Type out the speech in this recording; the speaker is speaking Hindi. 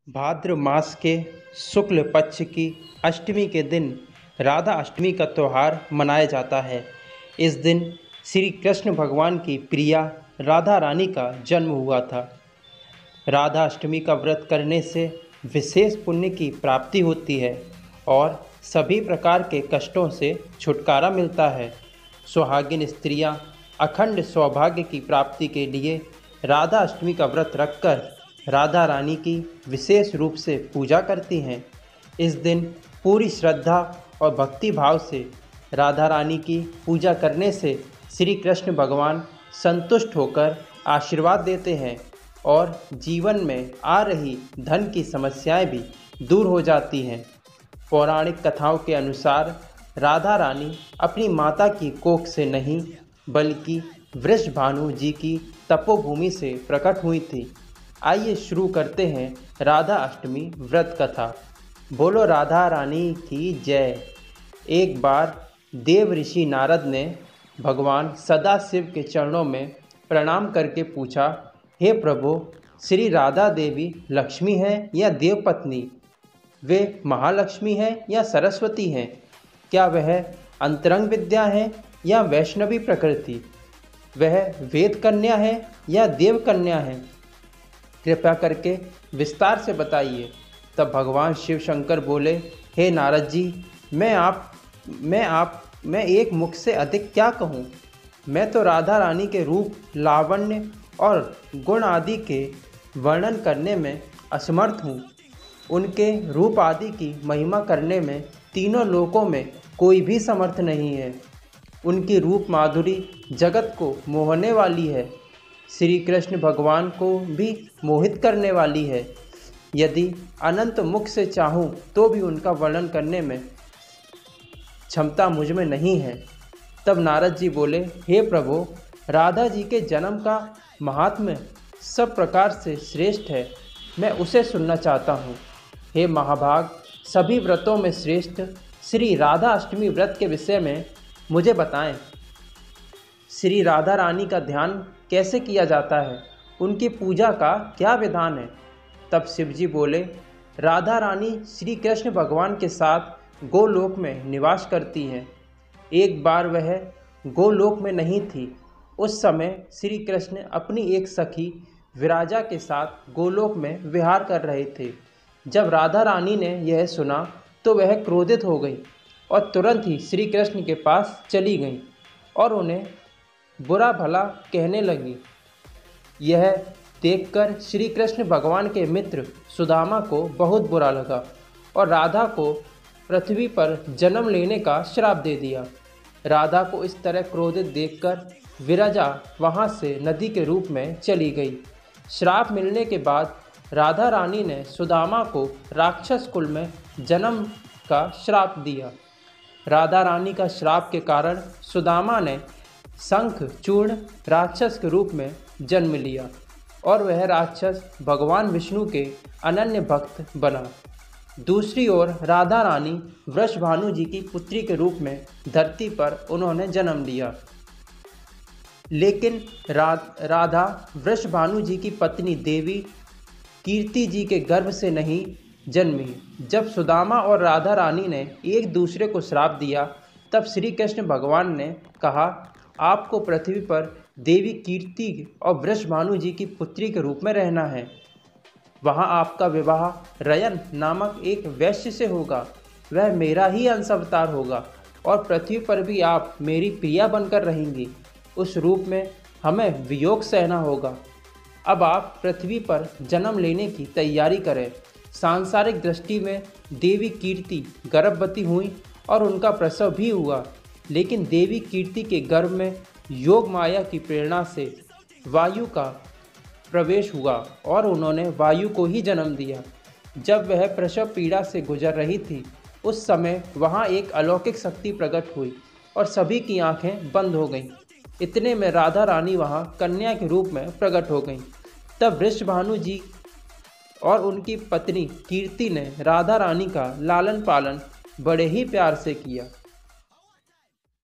भाद्र मास के शुक्ल पक्ष की अष्टमी के दिन राधा अष्टमी का त्यौहार मनाया जाता है। इस दिन श्री कृष्ण भगवान की प्रिया राधा रानी का जन्म हुआ था। राधा अष्टमी का व्रत करने से विशेष पुण्य की प्राप्ति होती है और सभी प्रकार के कष्टों से छुटकारा मिलता है। सुहागिन स्त्रियां अखंड सौभाग्य की प्राप्ति के लिए राधा अष्टमी का व्रत रखकर राधा रानी की विशेष रूप से पूजा करती हैं। इस दिन पूरी श्रद्धा और भक्ति भाव से राधा रानी की पूजा करने से श्री कृष्ण भगवान संतुष्ट होकर आशीर्वाद देते हैं और जीवन में आ रही धन की समस्याएं भी दूर हो जाती हैं। पौराणिक कथाओं के अनुसार राधा रानी अपनी माता की कोख से नहीं बल्कि वृषभानु जी की तपोभूमि से प्रकट हुई थी। आइए शुरू करते हैं राधा अष्टमी व्रत कथा। बोलो राधा रानी की जय। एक बार देव ऋषि नारद ने भगवान सदाशिव के चरणों में प्रणाम करके पूछा, हे प्रभु, श्री राधा देवी लक्ष्मी है या देवपत्नी? वे महालक्ष्मी हैं या सरस्वती हैं? क्या वह अंतरंग विद्या है या वैष्णवी प्रकृति? वह वेद कन्या है या देव कन्या है? कृपया करके विस्तार से बताइए। तब भगवान शिव शंकर बोले, हे नारद जी, मैं एक मुख से अधिक क्या कहूँ। मैं तो राधा रानी के रूप, लावण्य और गुण आदि के वर्णन करने में असमर्थ हूँ। उनके रूप आदि की महिमा करने में तीनों लोकों में कोई भी समर्थ नहीं है। उनकी रूप माधुरी जगत को मोहने वाली है, श्री कृष्ण भगवान को भी मोहित करने वाली है। यदि अनंत मुख से चाहूँ तो भी उनका वर्णन करने में क्षमता मुझ में नहीं है। तब नारद जी बोले, हे प्रभु, राधा जी के जन्म का महात्म्य सब प्रकार से श्रेष्ठ है, मैं उसे सुनना चाहता हूँ। हे महाभाग, सभी व्रतों में श्रेष्ठ श्री राधा अष्टमी व्रत के विषय में मुझे बताएं। श्री राधा रानी का ध्यान कैसे किया जाता है? उनकी पूजा का क्या विधान है? तब शिव जी बोले, राधा रानी श्री कृष्ण भगवान के साथ गोलोक में निवास करती हैं। एक बार वह गोलोक में नहीं थी। उस समय श्री कृष्ण अपनी एक सखी विराजा के साथ गोलोक में विहार कर रहे थे। जब राधा रानी ने यह सुना तो वह क्रोधित हो गई और तुरंत ही श्री कृष्ण के पास चली गई और उन्हें बुरा भला कहने लगी। यह देखकर श्री कृष्ण भगवान के मित्र सुदामा को बहुत बुरा लगा और राधा को पृथ्वी पर जन्म लेने का श्राप दे दिया। राधा को इस तरह क्रोधित देखकर विरजा वहां से नदी के रूप में चली गई। श्राप मिलने के बाद राधा रानी ने सुदामा को राक्षस कुल में जन्म का श्राप दिया। राधा रानी का श्राप के कारण सुदामा ने शंख चूर्ण राक्षस के रूप में जन्म लिया और वह राक्षस भगवान विष्णु के अनन्य भक्त बना। दूसरी ओर राधा रानी वृषभानु जी की पुत्री के रूप में धरती पर उन्होंने जन्म लिया। लेकिन राधा वृषभानु जी की पत्नी देवी कीर्ति जी के गर्भ से नहीं जन्मी। जब सुदामा और राधा रानी ने एक दूसरे को श्राप दिया तब श्री कृष्ण भगवान ने कहा, आपको पृथ्वी पर देवी कीर्ति और वृषभानु जी की पुत्री के रूप में रहना है। वहाँ आपका विवाह रयन नामक एक वैश्य से होगा। वह मेरा ही अंश अवतार होगा और पृथ्वी पर भी आप मेरी प्रिया बनकर रहेंगी। उस रूप में हमें वियोग सहना होगा। अब आप पृथ्वी पर जन्म लेने की तैयारी करें। सांसारिक दृष्टि में देवी कीर्ति गर्भवती हुई और उनका प्रसव भी हुआ। लेकिन देवी कीर्ति के गर्भ में योग माया की प्रेरणा से वायु का प्रवेश हुआ और उन्होंने वायु को ही जन्म दिया। जब वह प्रसव पीड़ा से गुजर रही थी उस समय वहाँ एक अलौकिक शक्ति प्रकट हुई और सभी की आंखें बंद हो गईं। इतने में राधा रानी वहाँ कन्या के रूप में प्रकट हो गईं। तब वृषभानु जी और उनकी पत्नी कीर्ति ने राधा रानी का लालन पालन बड़े ही प्यार से किया।